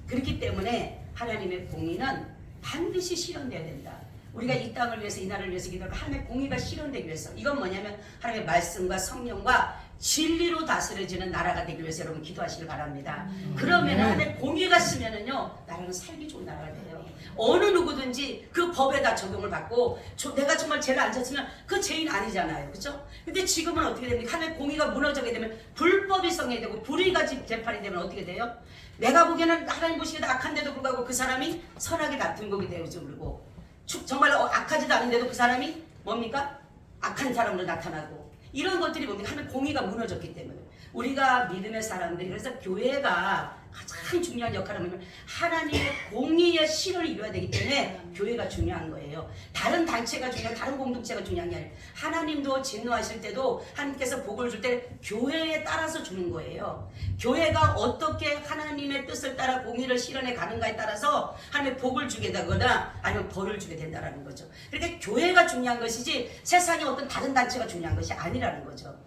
그렇기 때문에 하나님의 공의는 반드시 실현돼야 된다. 우리가 이 땅을 위해서 이 나라를 위해서 기도하고 하나님의 공의가 실현되기 위해서 이건 뭐냐면 하나님의 말씀과 성령과 진리로 다스려지는 나라가 되기 위해서 여러분 기도하시길 바랍니다. 그러면 하나님의 공의가 쓰면은요 나라는 살기 좋은 나라가 돼요. 어느 누구든지 그 법에다 적용을 받고 내가 정말 죄를 안 졌으면 그 죄인 아니잖아요. 그렇죠? 근데 지금은 어떻게 됩니까? 하나님의 공의가 무너지게 되면 불법이 성행이 되고 불의가 재판이 되면 어떻게 돼요? 내가 보기에는 하나님 보시기에도 악한데도 불구하고 그 사람이 선하게 다툰 거기 되어서 그러고 정말 악하지도 않은데도 그 사람이 뭡니까? 악한 사람으로 나타나고 이런 것들이 뭡니까? 하나님 공의가 무너졌기 때문에 우리가 믿음의 사람들이 그래서 교회가 가장 중요한 역할을 하면 하나님의 공의의 실현을 이루어야 되기 때문에 교회가 중요한 거예요. 다른 단체가 중요하고 다른 공동체가 중요한 게 아니에요. 하나님도 진노하실 때도 하나님께서 복을 줄 때 교회에 따라서 주는 거예요. 교회가 어떻게 하나님의 뜻을 따라 공의를 실현해 가는가에 따라서 하나님의 복을 주게 되거나 아니면 벌을 주게 된다는 거죠. 그러니까 교회가 중요한 것이지 세상의 어떤 다른 단체가 중요한 것이 아니라는 거죠.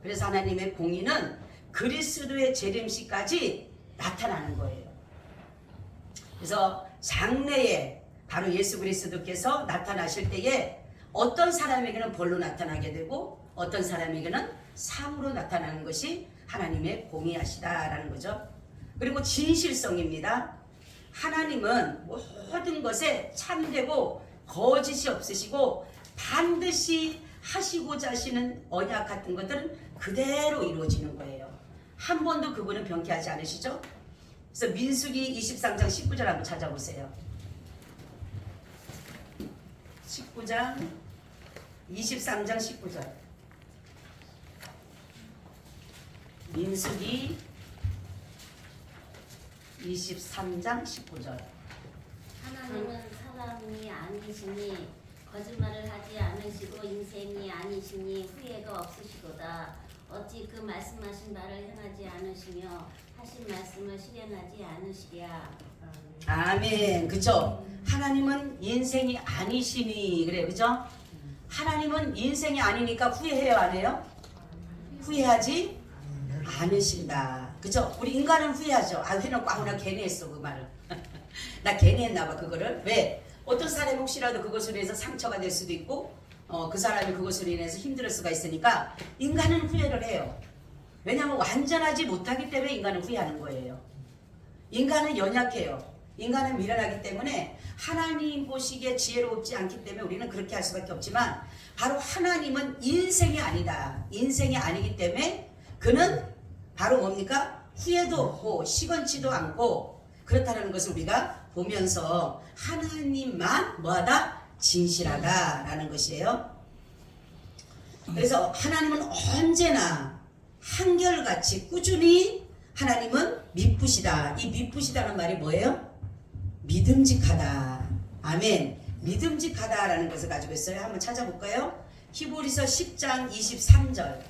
그래서 하나님의 공의는 그리스도의 재림시까지 나타나는 거예요. 그래서 장래에 바로 예수 그리스도께서 나타나실 때에 어떤 사람에게는 벌로 나타나게 되고 어떤 사람에게는 상으로 나타나는 것이 하나님의 공의하시다라는 거죠. 그리고 진실성입니다. 하나님은 모든 것에 참되고 거짓이 없으시고 반드시 하시고자 하시는 언약 같은 것들은 그대로 이루어지는 거예요. 한 번도 그분은 변케하지 않으시죠? 그래서 민수기 23장 19절 한번 찾아보세요. 19장 23장 19절 민수기 23장 19절 하나님은 사람이 아니시니 거짓말을 하지 않으시고 인생이 아니시니 후회가 없으시도다. 어찌 그 말씀하신 바를 행하지 않으시며 하신 말씀을 실현하지 않으시랴. 아멘. 그죠? 하나님은 인생이 아니시니 그래 그죠? 하나님은 인생이 아니니까 후회해요 안 해요? 후회하지 않으신다. 그죠? 우리 인간은 후회하죠. 아 해놓고 나 괜히 했어 그 말을. 나 괜히 했나 봐 그거를. 왜? 어떤 사람이 혹시라도 그것으로 인해서 상처가 될 수도 있고 그 사람이 그것으로 인해서 힘들 수가 있으니까 인간은 후회를 해요. 왜냐하면 완전하지 못하기 때문에 인간은 후회하는 거예요. 인간은 연약해요. 인간은 미련하기 때문에 하나님 보시기에 지혜롭지 않기 때문에 우리는 그렇게 할 수밖에 없지만 바로 하나님은 인생이 아니다. 인생이 아니기 때문에 그는 바로 뭡니까? 후회도 없고 시건치도 않고 그렇다는 것을 우리가 보면서 하나님만 뭐하다? 진실하다라는 것이에요. 그래서 하나님은 언제나 한결같이 꾸준히 하나님은 미쁘시다. 이 미쁘시다는 말이 뭐예요? 믿음직하다. 아멘. 믿음직하다라는 것을 가지고 있어요. 한번 찾아볼까요? 히브리서 10장 23절.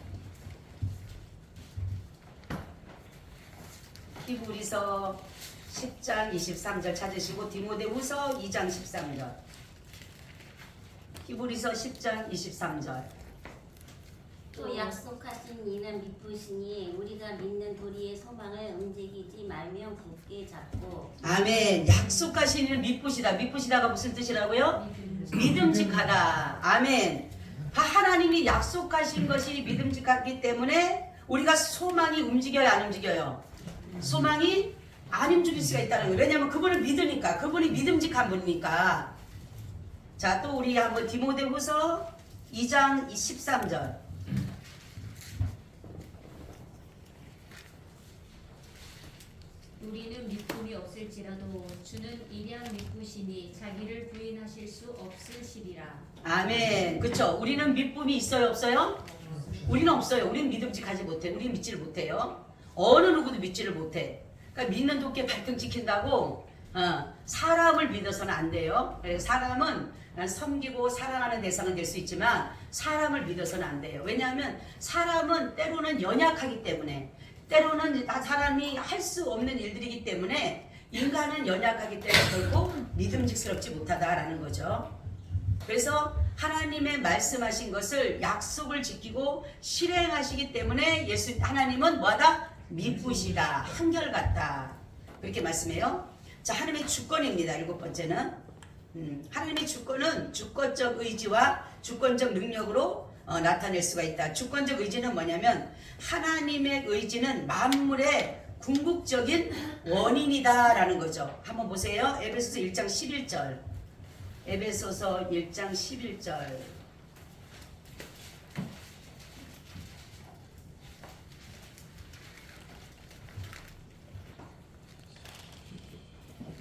히브리서 10장 23절 찾으시고 디모데후서 2장 13절. 히브리서 10장 23절. 또 약속하신 이는 미쁘시니 우리가 믿는 도리의 소망을 움직이지 말며 굳게 잡고. 아멘. 약속하신 이는 미쁘시다. 미쁘시다가 무슨 뜻이라고요? 믿음직하다. 아멘. 하나님이 약속하신 것이 믿음직하기 때문에 우리가 소망이 움직여요 안 움직여요? 소망이 안 움직일 수가 있다는 거예요. 왜냐하면 그분을 믿으니까. 그분이 믿음직한 분이니까. 자, 또 우리 한번 디모데후서 2장 13절. 우리는 믿음이 마음이 없을지라도 주는 이량 믿으시니 자기를 부인하실 수 없으시리라. 아멘. 그렇죠. 우리는 믿음이 있어요, 없어요? 우리는 없어요. 우리는 믿음직하지 못해. 우리는 믿지를 못해요. 어느 누구도 믿지를 못해. 그러니까 믿는 도끼에 발등 찍힌다고 사람을 믿어서는 안 돼요. 그래서 사람은 섬기고 사랑하는 대상은 될 수 있지만 사람을 믿어서는 안 돼요. 왜냐하면 사람은 때로는 연약하기 때문에, 때로는 사람이 할 수 없는 일들이기 때문에, 인간은 연약하기 때문에 결국 믿음직스럽지 못하다라는 거죠. 그래서 하나님의 말씀하신 것을 약속을 지키고 실행하시기 때문에 하나님은 뭐하다? 미쁘시다, 한결같다, 그렇게 말씀해요. 자, 하나님의 주권입니다. 7번째는 하나님의 주권은 주권적 의지와 주권적 능력으로 나타낼 수가 있다. 주권적 의지는 뭐냐면 하나님의 의지는 만물의 궁극적인 원인이다라는 거죠. 한번 보세요. 에베소서 1장 11절. 에베소서 1장 11절.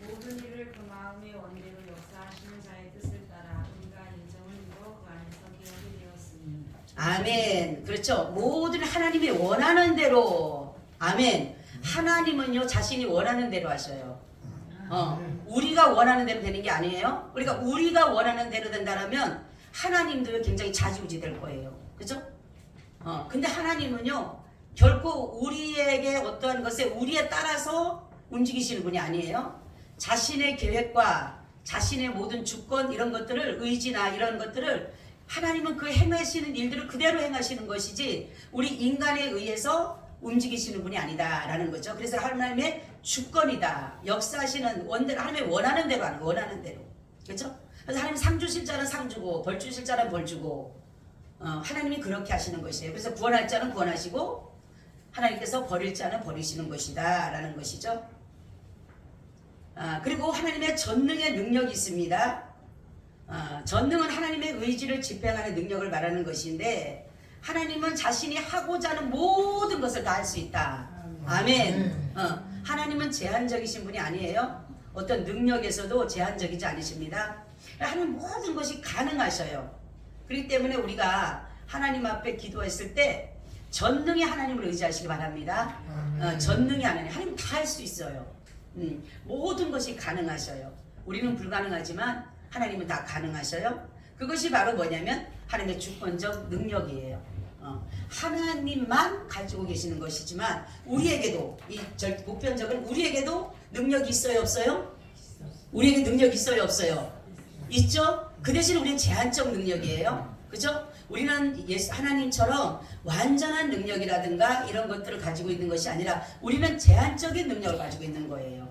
모든 일을 그 마음의 원대로 역사하시는 자의 뜻을 따라 우리가 인정을 이루어 그 안에서 기억이 되었으니. 아멘. 그렇죠. 모든 하나님이 원하는 대로. 아멘. 하나님은요, 자신이 원하는 대로 하셔요. 우리가 원하는 대로 되는 게 아니에요. 그러니까 우리가 원하는 대로 된다면 하나님도 굉장히 좌지우지 될 거예요. 그죠? 근데 하나님은요, 결코 우리에게 어떠한 것에 우리에 따라서 움직이시는 분이 아니에요. 자신의 계획과 자신의 모든 주권 이런 것들을, 의지나 이런 것들을 하나님은 그 행하시는 일들을 그대로 행하시는 것이지 우리 인간에 의해서 움직이시는 분이 아니다라는 거죠. 그래서 하나님의 주권이다. 역사하시는 하나님의 원하는 대로 하는, 원하는 대로. 그렇죠? 그래서 하나님 상 주실 자는 상 주고 벌 주실 자는 벌 주고 하나님이 그렇게 하시는 것이에요. 그래서 구원할 자는 구원하시고 하나님께서 버릴 자는 버리시는 것이다 라는 것이죠. 그리고 하나님의 전능의 능력이 있습니다. 전능은 하나님의 의지를 집행하는 능력을 말하는 것인데 하나님은 자신이 하고자 하는 모든 것을 다 할 수 있다. 아멘. 하나님은 제한적이신 분이 아니에요. 어떤 능력에서도 제한적이지 않으십니다. 하나님 모든 것이 가능하셔요. 그렇기 때문에 우리가 하나님 앞에 기도했을 때 전능의 하나님을 의지하시기 바랍니다. 전능의 하나님 다 할 수 있어요. 모든 것이 가능하셔요. 우리는 불가능하지만 하나님은 다 가능하셔요. 그것이 바로 뭐냐면 하나님의 주권적 능력이에요. 하나님만 가지고 계시는 것이지만 우리에게도 보편적은 우리에게도 능력이 있어요, 없어요? 우리에게 능력이 있어요, 없어요? 있죠? 그 대신 우리는 제한적 능력이에요. 그죠? 우리는 하나님처럼 완전한 능력이라든가 이런 것들을 가지고 있는 것이 아니라 우리는 제한적인 능력을 가지고 있는 거예요.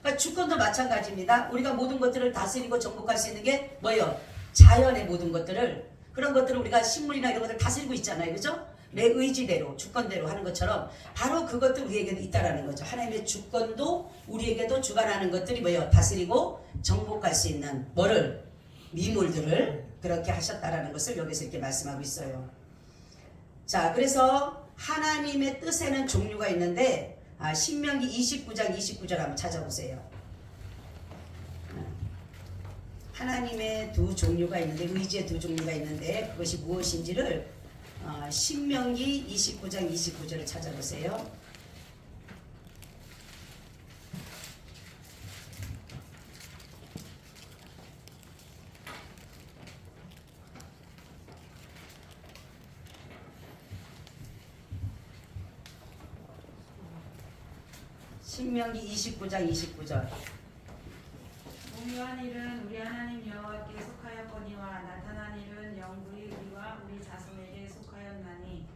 그러니까 주권도 마찬가지입니다. 우리가 모든 것들을 다스리고 정복할 수 있는 게 뭐예요? 자연의 모든 것들을, 그런 것들을 우리가 식물이나 이런 것들을 다스리고 있잖아요. 그죠? 내 의지대로, 주권대로 하는 것처럼 바로 그것도 우리에게도 있다라는 거죠. 하나님의 주권도 우리에게도 주관하는 것들이 뭐예요? 다스리고 정복할 수 있는 뭐를? 미물들을 그렇게 하셨다라는 것을 여기서 이렇게 말씀하고 있어요. 자, 그래서 하나님의 뜻에는 종류가 있는데 신명기 29장 29절 한번 찾아보세요. 하나님의 두 종류가 있는데, 의지의 두 종류가 있는데 그것이 무엇인지를 신명기 29장 29절을 찾아보세요. 신명기 29장 29절. 오묘한 일은 우리 하나님 여호와께 속하였거니와 나타난 일은 영구히 우리와 우리 자손에게 속하였나니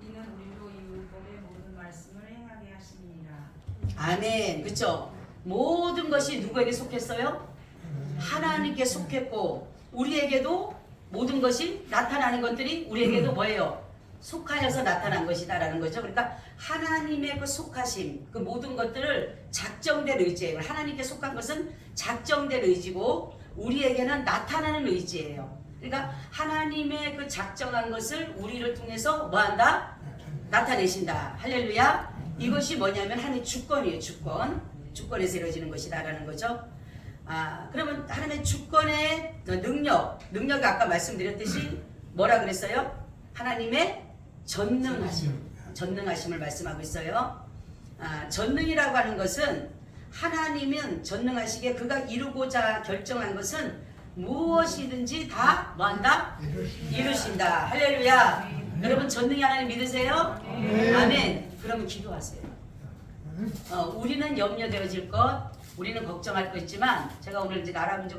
이는 우리로 이 율법의 모든 말씀을 행하게 하심이니라. 아멘. 그렇죠? 모든 것이 누구에게 속했어요? 하나님께 속했고 우리에게도 모든 것이 나타나는 것들이 우리에게도 뭐예요? 속하여서 나타난 것이다라는 거죠. 그러니까 하나님의 그 속하심, 그 모든 것들을 작정된 의지예요. 하나님께 속한 것은 작정된 의지고 우리에게는 나타나는 의지예요. 그러니까 하나님의 그 작정한 것을 우리를 통해서 뭐한다? 나타내신다. 할렐루야. 이것이 뭐냐면 하나님의 주권이에요. 주권. 주권에서 이루어지는 것이다라는 거죠. 그러면 하나님의 주권의 능력이 아까 말씀드렸듯이 뭐라 그랬어요? 하나님의 전능하심을 말씀하고 있어요. 전능이라고 하는 것은 하나님은 전능하시기에 그가 이루고자 결정한 것은 무엇이든지 다 뭐한다? 이루신다. 할렐루야. 여러분 전능히 하나님 믿으세요? 아멘. 그러면 기도하세요. 우리는 염려되어질 것, 우리는 걱정할 거 있지만 제가 오늘 이제 나라면 좀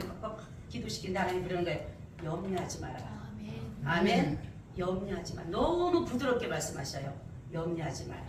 기도시킨다 하나님 그러는 거예요. 염려하지 마라. 아멘. 염려하지 마. 너무 부드럽게 말씀하셔요. 염려하지 마라.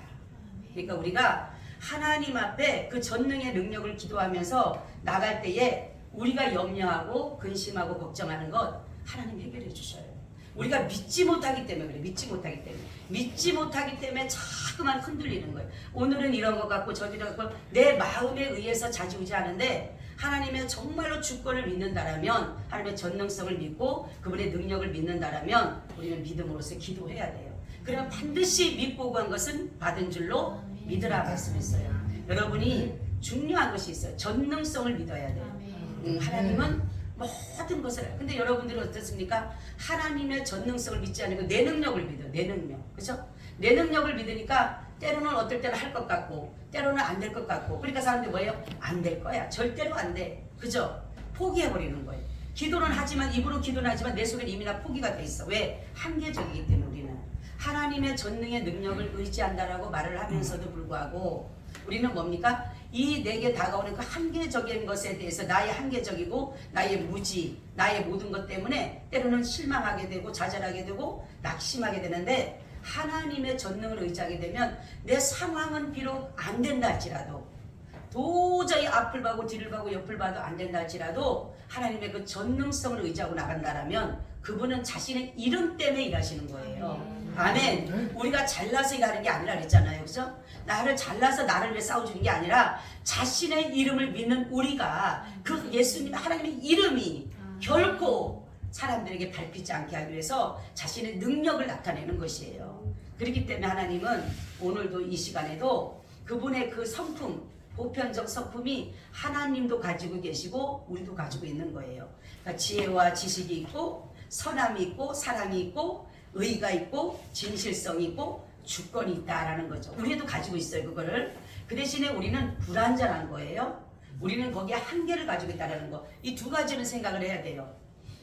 그러니까 우리가 하나님 앞에 그 전능의 능력을 기도하면서 나갈 때에 우리가 염려하고 근심하고 걱정하는 것 하나님 해결해 주셔요. 우리가 믿지 못하기 때문에 그래. 믿지 못하기 때문에 자꾸만 흔들리는 거예요. 오늘은 이런 것 같고 저기런 것 같고 내 마음에 의해서 좌지우지하는데 하나님의 정말로 주권을 믿는다라면 하나님의 전능성을 믿고 그분의 능력을 믿는다라면 우리는 믿음으로써 기도해야 돼요. 그러면 반드시 믿고 간 것은 받은 줄로 믿으라 말씀했어요. 여러분이 중요한 것이 있어요. 전능성을 믿어야 돼요. 하나님은 모든 것을. 근데 여러분들은 어떻습니까? 하나님의 전능성을 믿지 않고 내 능력을 믿어요. 내 능력. 그렇죠? 내 능력을 믿으니까 때로는 어떨 때는 할 것 같고 때로는 안 될 것 같고 그러니까 사람들이 뭐예요? 안 될 거야. 절대로 안 돼. 그죠? 포기해버리는 거예요. 기도는 하지만 입으로 기도는 하지만 내 속에 이미 다 포기가 돼 있어. 왜? 한계적이기 때문에 우리는. 하나님의 전능의 능력을 의지한다라고 말을 하면서도 불구하고 우리는 뭡니까? 이 내게 다가오는 그 한계적인 것에 대해서 나의 한계적이고 나의 무지, 나의 모든 것 때문에 때로는 실망하게 되고 좌절하게 되고 낙심하게 되는데 하나님의 전능을 의지하게 되면 내 상황은 비록 안 된다 할지라도 도저히 앞을 봐고 뒤를 봐고 옆을 봐도 안 된다 할지라도 하나님의 그 전능성을 의지하고 나간다라면 그분은 자신의 이름 때문에 일하시는 거예요. 아멘. 우리가 잘나서 일하는 게 아니라 그랬잖아요. 그죠? 나를 잘나서 나를 위해 싸워주는 게 아니라 자신의 이름을 믿는 우리가 그 예수님 하나님의 이름이 결코 사람들에게 밟히지 않게 하기 위해서 자신의 능력을 나타내는 것이에요. 그렇기 때문에 하나님은 오늘도 이 시간에도 그분의 그 성품, 보편적 성품이 하나님도 가지고 계시고 우리도 가지고 있는 거예요. 그러니까 지혜와 지식이 있고 선함이 있고 사랑이 있고 의가 있고 진실성이 있고 주권이 있다라는 거죠. 우리도 가지고 있어요. 그거를. 그 대신에 우리는 불완전한 거예요. 우리는 거기에 한계를 가지고 있다는 거. 이 두 가지는 생각을 해야 돼요.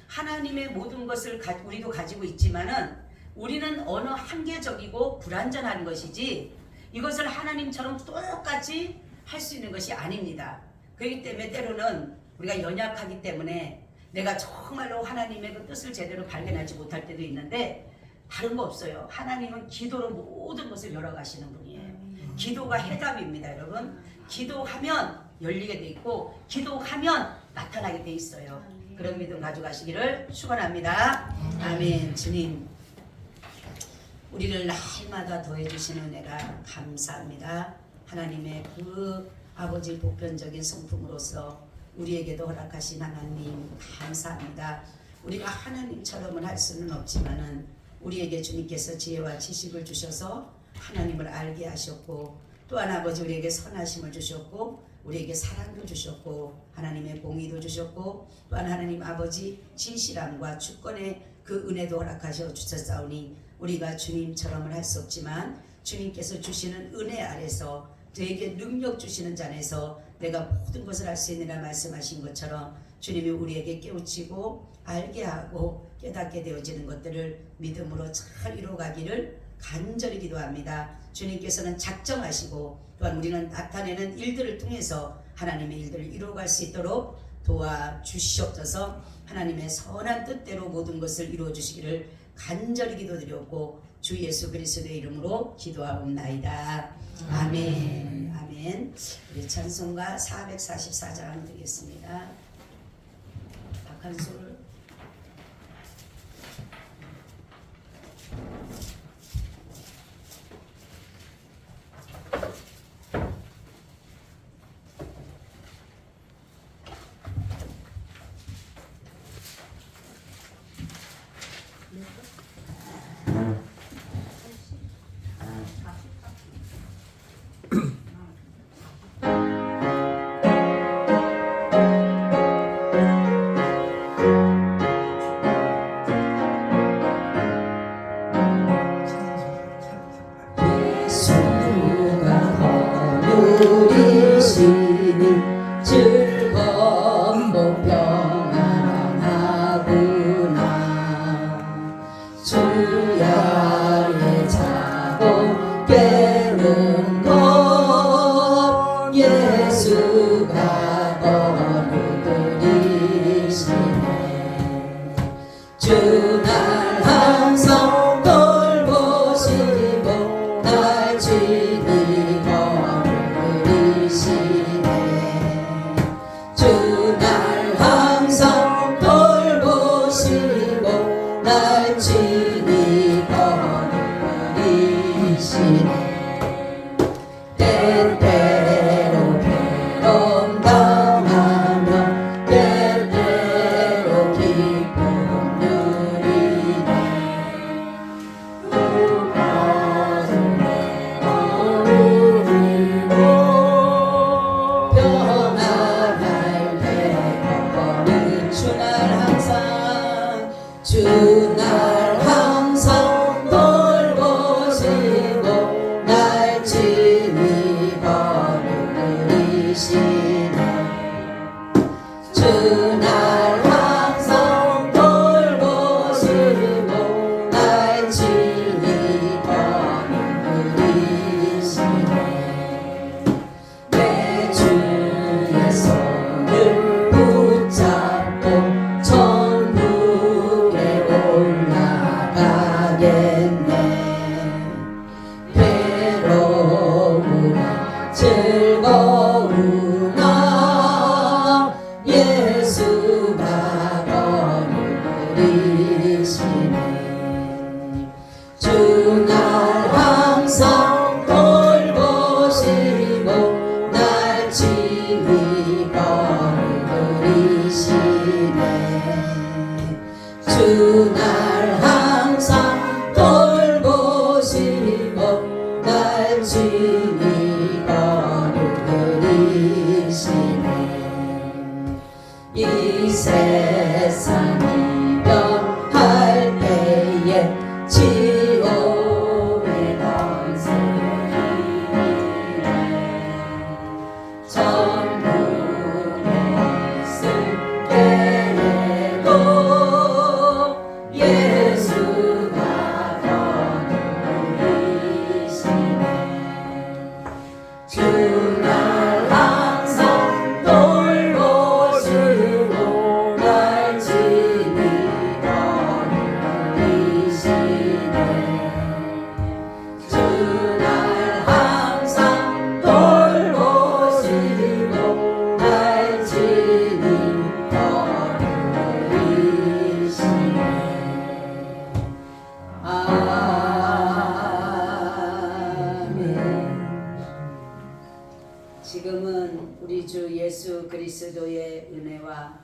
하나님의 모든 것을 우리도 가지고 있지만은 우리는 어느 한계적이고 불완전한 것이지 이것을 하나님처럼 똑같이 할 수 있는 것이 아닙니다. 그렇기 때문에 때로는 우리가 연약하기 때문에 내가 정말로 하나님의 그 뜻을 제대로 발견하지 못할 때도 있는데 다른 거 없어요. 하나님은 기도로 모든 것을 열어가시는 분이에요. 기도가 해답입니다, 여러분. 기도하면 열리게 돼 있고 기도하면 나타나게 돼 있어요. 그런 믿음 가져가시기를 축원합니다. 아멘. 주님, 우리를 날마다 더해주시는 은혜가 감사합니다. 하나님의 그 아버지 보편적인 성품으로서 우리에게도 허락하신 하나님 감사합니다. 우리가 하나님처럼은 할 수는 없지만은 우리에게 주님께서 지혜와 지식을 주셔서 하나님을 알게 하셨고 또한 아버지 우리에게 선하심을 주셨고 우리에게 사랑도 주셨고 하나님의 공의도 주셨고 또한 하나님 아버지 진실함과 주권의 그 은혜도 허락하셔 주셨사오니 우리가 주님처럼은 할 수 없지만 주님께서 주시는 은혜 아래서 저에게 능력 주시는 잔에서 내가 모든 것을 할 수 있느라 말씀하신 것처럼 주님이 우리에게 깨우치고 알게 하고 깨닫게 되어지는 것들을 믿음으로 잘 이루어가기를 간절히 기도합니다. 주님께서는 작정하시고 또한 우리는 나타내는 일들을 통해서 하나님의 일들을 이루어갈 수 있도록 도와주시옵소서. 하나님의 선한 뜻대로 모든 것을 이루어 주시기를 간절히 기도드렸고 주 예수 그리스도의 이름으로 기도하옵나이다. 아멘. 아멘. 우리 찬송가 444장 드리겠습니다. 박한솔 돌보시니 즐겁고 평안하구나. 주야의 자고 깨는 것 예수가 거두드리시네. 주날 항상 돌보시고 날 친히 거두드리시네. 주날 항상 돌보시고 날 친히 거두드리시네. 때때로 괴로움 당하며 때때로 기쁨 누리네. 평안할 때 걷거니 주날 항상 돌보시고 날 친히 거두드리시네. 주날 항상 돌보시고 날 친히 거두드리시네. 내 주의 손을 붙잡고 천국에 올라가겠네. 괴로우나 즐거우나 예수가 거두드리시네. 주날 항상 돌보시고 날 친히 거두드리시네. 주날 항상 돌보시고 날 친히 거두드리시네. 이 세상 이별할 때에 지옥의 건설이네. 천국에 있을 때에도 예수가 거두리시네. 주날 항상 돌보시고 날 친히 거두리시네. 주날 항상 돌보시고 날 친히 거두리시네. 아멘. 지금은 우리 주 예수 그리스도의 은혜와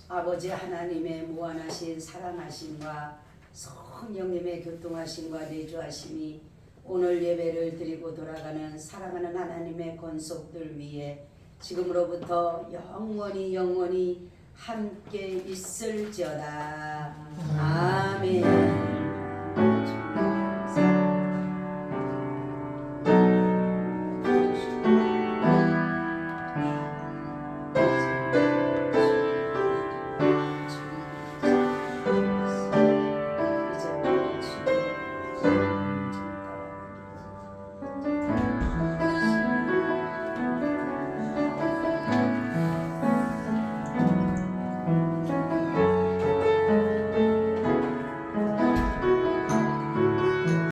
아버지 하나님의 무한하신 사랑하심과 성령님의 교통하심과 내주하심이 오늘 예배를 드리고 돌아가는 사랑하는 하나님의 권속들 위에 지금으로부터 영원히 함께 있을지어다. 아멘.